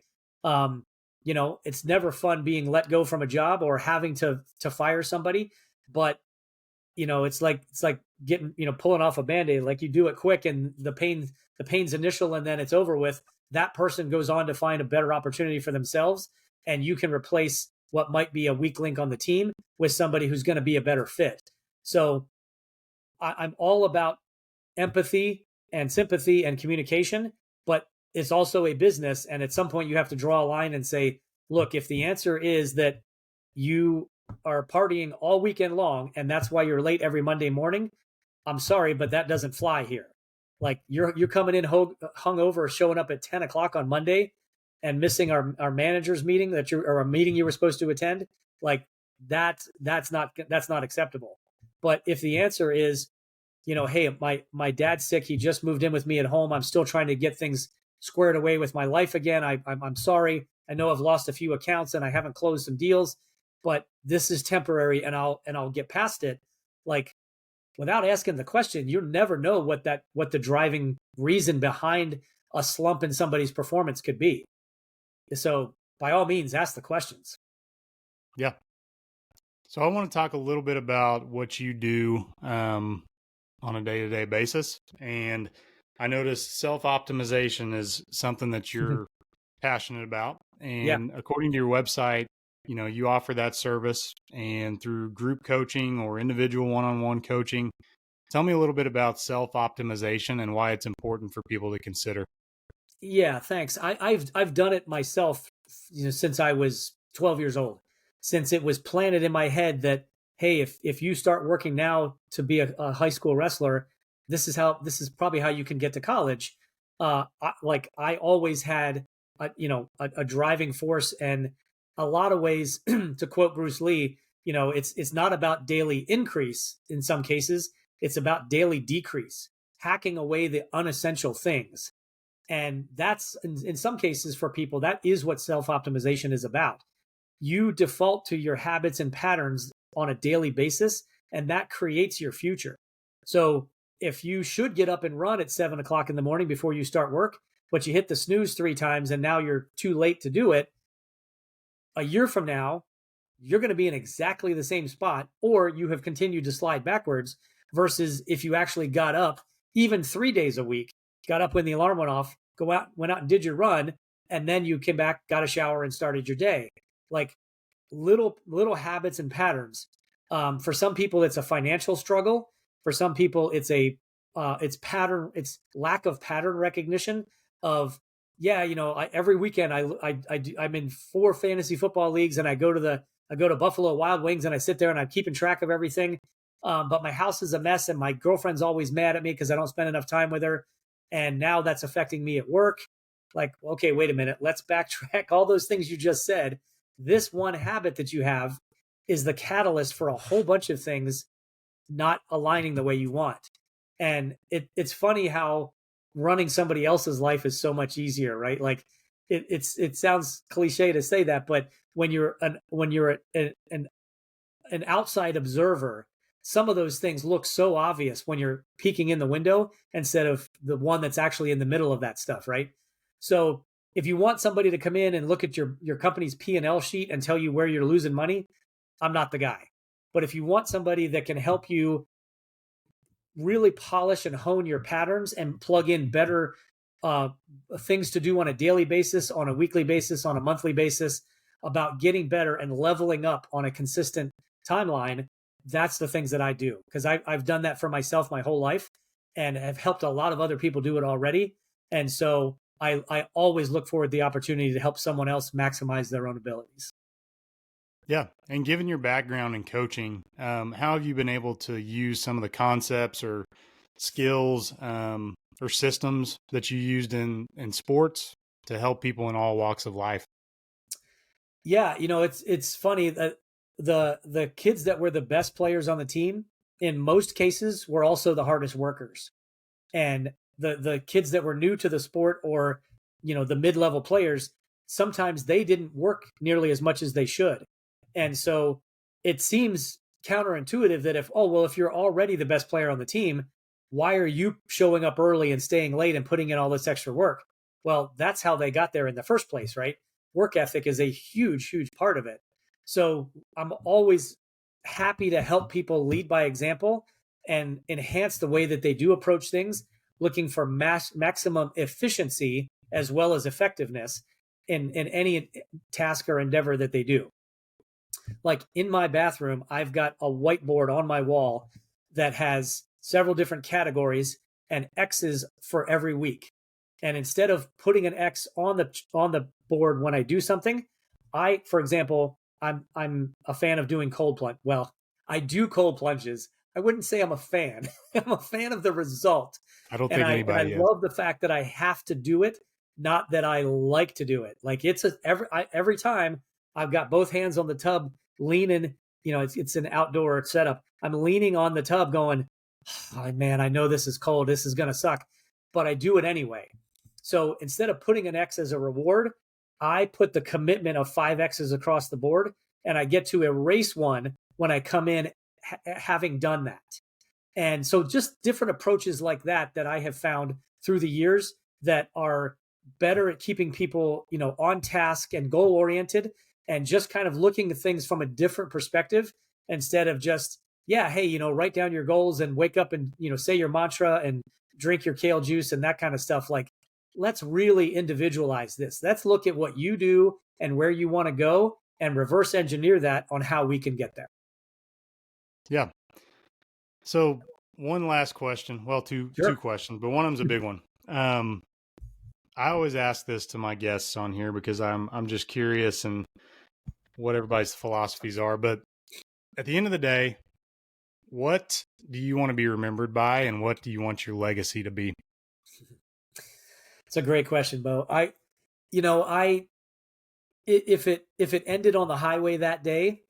It's never fun being let go from a job or having to fire somebody, but it's like getting, pulling off a Band-Aid. Like you do it quick and the pain's initial and then it's over with. That person goes on to find a better opportunity for themselves, and you can replace what might be a weak link on the team with somebody who's going to be a better fit. So I'm all about empathy and sympathy and communication, but it's also a business. And at some point you have to draw a line and say, look, if the answer is that you are partying all weekend long and that's why you're late every Monday morning, I'm sorry, but that doesn't fly here. Like you're coming in hungover, showing up at 10 o'clock on Monday and missing our manager's meeting or a meeting you were supposed to attend. Like that's not acceptable. But if the answer is, hey, my dad's sick, he just moved in with me at home, I'm still trying to get things squared away with my life again. I'm sorry. I know I've lost a few accounts and I haven't closed some deals, but this is temporary and I'll get past it. Like without asking the question, you'll never know what the driving reason behind a slump in somebody's performance could be. So by all means, ask the questions. Yeah. So I want to talk a little bit about what you do on a day-to-day basis. And I noticed self-optimization is something that you're passionate about. And according to your website, you offer that service, and through group coaching or individual one-on-one coaching. Tell me a little bit about self-optimization and why it's important for people to consider. Yeah, thanks. I've done it myself, since I was 12 years old, since it was planted in my head that, hey, if you start working now to be a high school wrestler, this is probably how you can get to college. I always had a driving force, and a lot of ways to quote Bruce Lee, it's not about daily increase in some cases, it's about daily decrease, hacking away the unessential things. And that's in some cases for people, that is what self-optimization is about. You default to your habits and patterns on a daily basis, and that creates your future. So if you should get up and run at 7 o'clock in the morning before you start work, but you hit the snooze 3 times and now you're too late to do it, a year from now, you're going to be in exactly the same spot, or you have continued to slide backwards, versus if you actually got up even 3 days a week, got up when the alarm went off, went out and did your run, and then you came back, got a shower, and started your day. Like little habits and patterns. For some people, it's a financial struggle. For some people, it's it's lack of pattern recognition of, yeah, every weekend I'm in 4 fantasy football leagues, and I go to Buffalo Wild Wings, and I sit there and I'm keeping track of everything. But my house is a mess, and my girlfriend's always mad at me because I don't spend enough time with her. And now that's affecting me at work. Like, okay, wait a minute. Let's backtrack all those things you just said. This one habit that you have is the catalyst for a whole bunch of things not aligning the way you want. And it's funny how running somebody else's life is so much easier, right? Like it sounds cliche to say that, but when you're an outside observer, some of those things look so obvious when you're peeking in the window instead of the one that's actually in the middle of that stuff, right? So if you want somebody to come in and look at your company's P&L sheet and tell you where you're losing money, I'm not the guy. But if you want somebody that can help you really polish and hone your patterns and plug in better things to do on a daily basis, on a weekly basis, on a monthly basis, about getting better and leveling up on a consistent timeline, that's the things that I do. Because I've done that for myself my whole life and have helped a lot of other people do it already. And so I always look forward to the opportunity to help someone else maximize their own abilities. Yeah. And given your background in coaching, how have you been able to use some of the concepts or skills or systems that you used in sports to help people in all walks of life? Yeah, it's funny that the kids that were the best players on the team, in most cases, were also the hardest workers. And the kids that were new to the sport, or the mid-level players, sometimes they didn't work nearly as much as they should. And so it seems counterintuitive that if you're already the best player on the team, why are you showing up early and staying late and putting in all this extra work? Well, that's how they got there in the first place, right? Work ethic is a huge, huge part of it. So I'm always happy to help people lead by example and enhance the way that they do approach things, looking for maximum efficiency as well as effectiveness in any task or endeavor that they do. Like in my bathroom, I've got a whiteboard on my wall that has several different categories and X's for every week. And instead of putting an X on the board when I do something, for example, I'm a fan of doing cold plunge. Well, I do cold plunges. I wouldn't say I'm a fan. I'm a fan of the result. I don't think anybody is. I love the fact that I have to do it, not that I like to do it. Like every time I've got both hands on the tub, leaning. It's an outdoor setup. I'm leaning on the tub, going, "Oh man, I know this is cold. This is gonna suck," but I do it anyway. So instead of putting an X as a reward, I put the commitment of 5 X's across the board, and I get to erase one when I come in having done that. And so just different approaches like that I have found through the years that are better at keeping people, on task and goal oriented, and just kind of looking at things from a different perspective instead of just, yeah, hey, write down your goals and wake up and, say your mantra and drink your kale juice and that kind of stuff. Like, let's really individualize this. Let's look at what you do and where you want to go and reverse engineer that on how we can get there. Yeah. So one last question. Well, two questions, but one of them's a big one. I always ask this to my guests on here because I'm just curious and what everybody's philosophies are. But at the end of the day, what do you want to be remembered by, and what do you want your legacy to be? It's a great question, Bo. If it ended on the highway that day,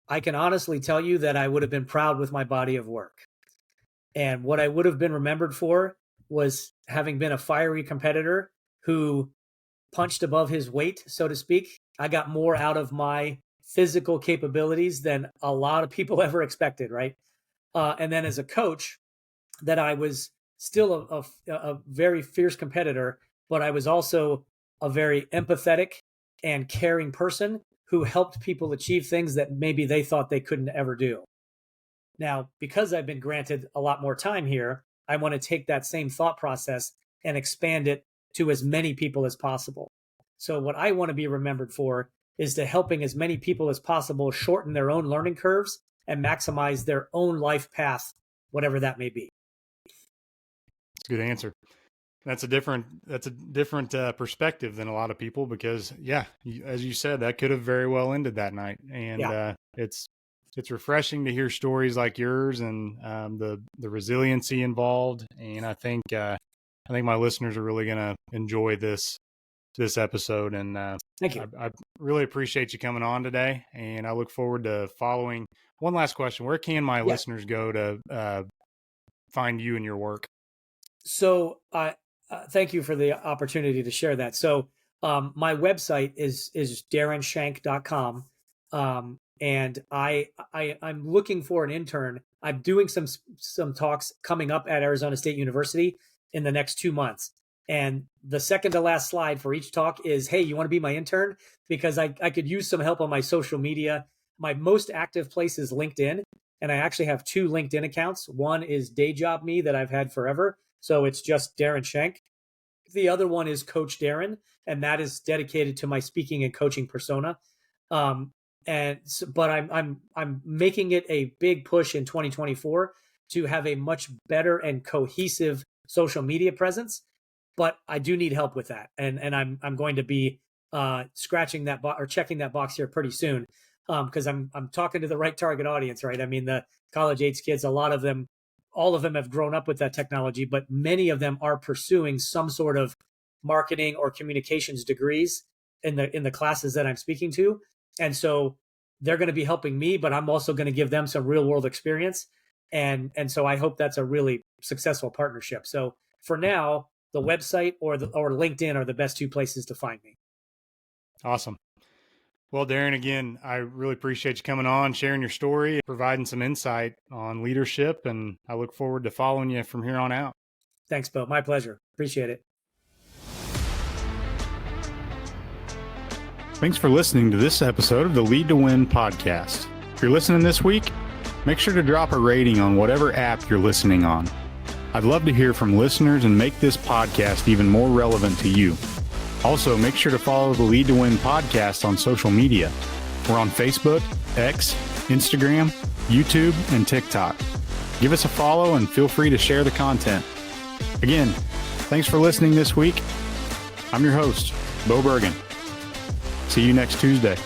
I can honestly tell you that I would have been proud with my body of work. And what I would have been remembered for was having been a fiery competitor who punched above his weight, so to speak. I got more out of my physical capabilities than a lot of people ever expected, right? And then as a coach, that I was still a very fierce competitor, but I was also a very empathetic and caring person who helped people achieve things that maybe they thought they couldn't ever do. Now, because I've been granted a lot more time here, I want to take that same thought process and expand it to as many people as possible. So what I want to be remembered for is to helping as many people as possible shorten their own learning curves and maximize their own life path, whatever that may be. Good answer. That's a different perspective than a lot of people, because as you said, that could have very well ended that night. And it's refreshing to hear stories like yours and the resiliency involved. And I think my listeners are really going to enjoy this episode. And thank you. I really appreciate you coming on today. And I look forward to following. One last question: where can my listeners go to find you and your work? So thank you for the opportunity to share that. So my website is darrinschenck.com. And I'm looking for an intern. I'm doing some talks coming up at Arizona State University in the next 2 months. And the second to last slide for each talk is, hey, you want to be my intern? Because I could use some help on my social media. My most active place is LinkedIn. And I actually have 2 LinkedIn accounts. One is Day Job Me that I've had forever. So it's just Darrin Schenck. The other one is Coach Darren, and that is dedicated to my speaking and coaching persona. But I'm making it a big push in 2024 to have a much better and cohesive social media presence. But I do need help with that, and I'm going to be scratching that or checking that box here pretty soon, because I'm talking to the right target audience, right? I mean, the college age kids, all of them have grown up with that technology, but many of them are pursuing some sort of marketing or communications degrees in the classes that I'm speaking to. And so they're going to be helping me, but I'm also going to give them some real world experience. And so I hope that's a really successful partnership. So for now, the website or LinkedIn are the best 2 places to find me. Awesome. Well, Darren, again, I really appreciate you coming on, sharing your story, providing some insight on leadership, and I look forward to following you from here on out. Thanks, Bill. My pleasure. Appreciate it. Thanks for listening to this episode of the Lead to Win podcast. If you're listening this week, make sure to drop a rating on whatever app you're listening on. I'd love to hear from listeners and make this podcast even more relevant to you. Also, make sure to follow the Lead to Win podcast on social media. We're on Facebook, X, Instagram, YouTube, and TikTok. Give us a follow and feel free to share the content. Again, thanks for listening this week. I'm your host, Bo Bergen. See you next Tuesday.